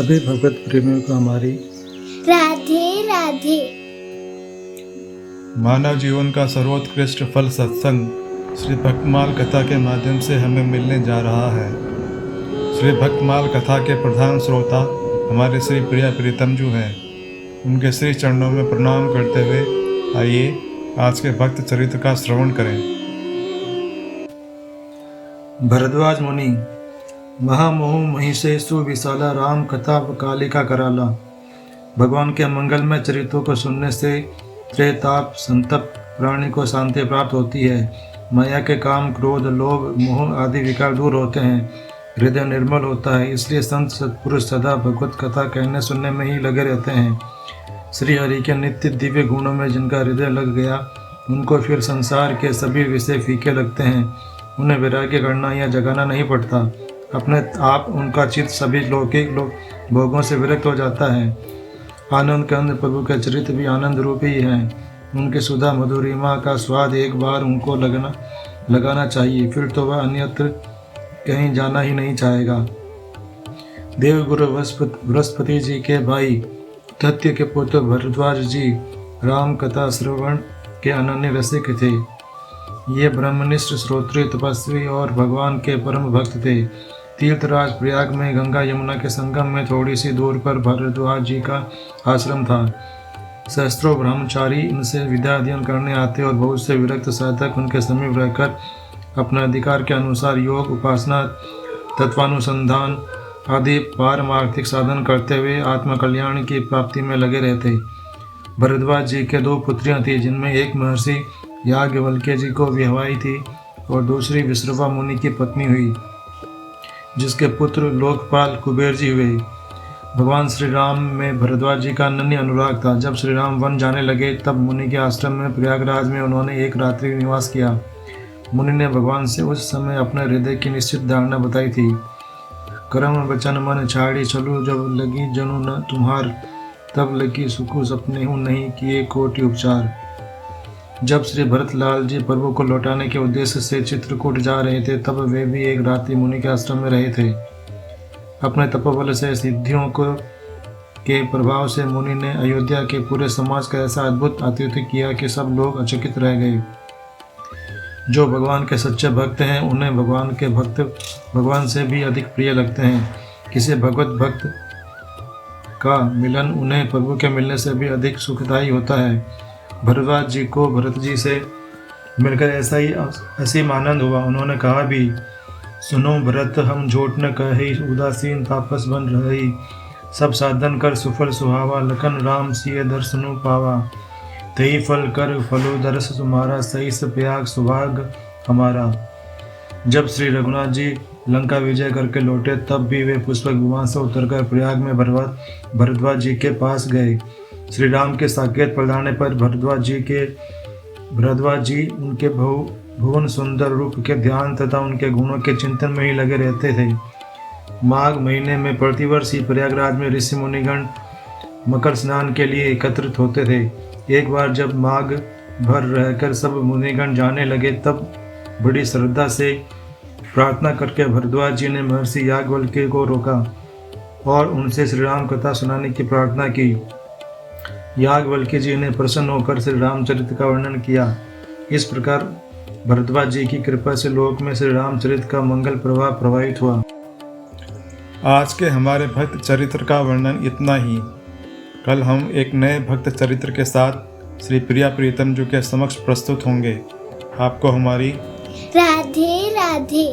सभी भगवत प्रेमियों को हमारी राधे राधे। मानव जीवन का सर्वोत्कृष्ट फल सत्संग श्री भक्तमाल कथा के माध्यम से हमें मिलने जा रहा है। श्री भक्तमाल कथा के प्रधान श्रोता हमारे श्री प्रिया प्रीतम जी हैं। उनके श्री चरणों में प्रणाम करते हुए आइए आज के भक्त चरित्र का श्रवण करें। भरद्वाज मुनि महामोह महिषे सुविशाला राम कथा कालिका कराला। भगवान के मंगलमय चरित्रों को सुनने से त्रेताप संतप्त प्राणी को शांति प्राप्त होती है। माया के काम, क्रोध, लोभ, मोह आदि विकार दूर होते हैं। हृदय निर्मल होता है। इसलिए संत सत्पुरुष सदा भगवत कथा कहने सुनने में ही लगे रहते हैं। श्री हरि के नित्य दिव्य गुणों में जिनका हृदय लग गया, उनको फिर संसार के सभी विषय फीके लगते हैं। उन्हें वैराग्य करना या जगाना नहीं पड़ता। अपने आप उनका चित्त सभी लौकिक भोगों से विरक्त हो जाता है। आनंद कंद प्रभु के चरित्र भी आनंद रूप ही हैं। उनके सुधा मधुरिमा का स्वाद एक बार उनको लगाना चाहिए, फिर तो वह अन्यत्र कहीं जाना ही नहीं चाहेगा। देवगुरु बृहस्पति जी के भाई दत्य के पुत्र भरद्वाज जी राम कथा श्रवण के अनन्य रसिक थे। ये ब्रह्मनिष्ठ श्रोत्री, तपस्वी और भगवान के परम भक्त थे। तीर्थराज प्रयाग में गंगा यमुना के संगम में थोड़ी सी दूर पर भरद्वाज जी का आश्रम था। सहस्त्रों ब्रह्मचारी इनसे विद्या अध्ययन करने आते और बहुत से विरक्त साधक उनके समीप रहकर अपने अधिकार के अनुसार योग, उपासना, तत्वानुसंधान आदि पारमार्थिक साधन करते हुए आत्मकल्याण की प्राप्ति में लगे रहते। भरद्वाज जी के दो पुत्रियां थीं, जिनमें एक महर्षि याज्ञवल्क्य जी को विवाही थी और दूसरी विश्रवा मुनि की पत्नी हुई, जिसके पुत्र लोकपाल कुबेर जी हुए। भगवान श्री राम में भरद्वाज जी का अनन्य अनुराग था। जब श्री राम वन जाने लगे तब मुनि के आश्रम में प्रयागराज में उन्होंने एक रात्रि निवास किया। मुनि ने भगवान से उस समय अपने हृदय की निश्चित धारणा बताई थी। कर्म वचन मन छाड़ी चलू, जब लगी जनु न तुम्हार, तब लगी सुखु सपने हूँ नहीं किए कोटि उपचार। जब श्री भरतलाल जी प्रभु को लौटाने के उद्देश्य से चित्रकूट जा रहे थे, तब वे भी एक रात्रि मुनि के आश्रम में रहे थे। अपने तपोबल से सिद्धियों के प्रभाव से मुनि ने अयोध्या के पूरे समाज का ऐसा अद्भुत आतिथ्य किया कि सब लोग अचकित रह गए। जो भगवान के सच्चे भक्त हैं, उन्हें भगवान के भक्त भगवान से भी अधिक प्रिय लगते हैं। किसी भगवत भक्त का मिलन उन्हें प्रभु के मिलने से भी अधिक सुखदायी होता है। भरद्वाज जी को भरत जी से मिलकर ऐसा ही असीम आनंद हुआ। उन्होंने कहा भी, सुनो भरत, हम झूठ न कही, उदासीन तापस बन रही, सब साधन कर सुफल सुहावा, लखन राम सिय दर्शनु पावा, तही फल कर फलो दर्श तुम्हारा, सही सप्याग सुभाग हमारा। जब श्री रघुनाथ जी लंका विजय करके लौटे, तब भी वे पुष्पक विमान से उतरकर प्रयाग में भरद्वाज जी के पास गए। श्री राम के साकेत प्रदान पर भरद्वाज जी उनके भुवन सुंदर रूप के ध्यान तथा उनके गुणों के चिंतन में ही लगे रहते थे। माघ महीने में प्रतिवर्ष ही प्रयागराज में ऋषि मुनिगण मकर स्नान के लिए एकत्रित होते थे। एक बार जब माघ भर रहकर सब मुनिगण जाने लगे, तब बड़ी श्रद्धा से प्रार्थना करके भरद्वाज जी ने महर्षि याज्ञवल्क्य को रोका और उनसे श्री राम कथा सुनाने की प्रार्थना की। याज्ञवल्क्य जी ने प्रसन्न होकर श्री रामचरित्र का वर्णन किया। इस प्रकार भरद्वाज जी की कृपा से लोक में श्री रामचरित्र का मंगल प्रवाह प्रवाहित हुआ। आज के हमारे भक्त चरित्र का वर्णन इतना ही। कल हम एक नए भक्त चरित्र के साथ श्री प्रिया प्रीतम जी के समक्ष प्रस्तुत होंगे। आपको हमारी राधे राधे।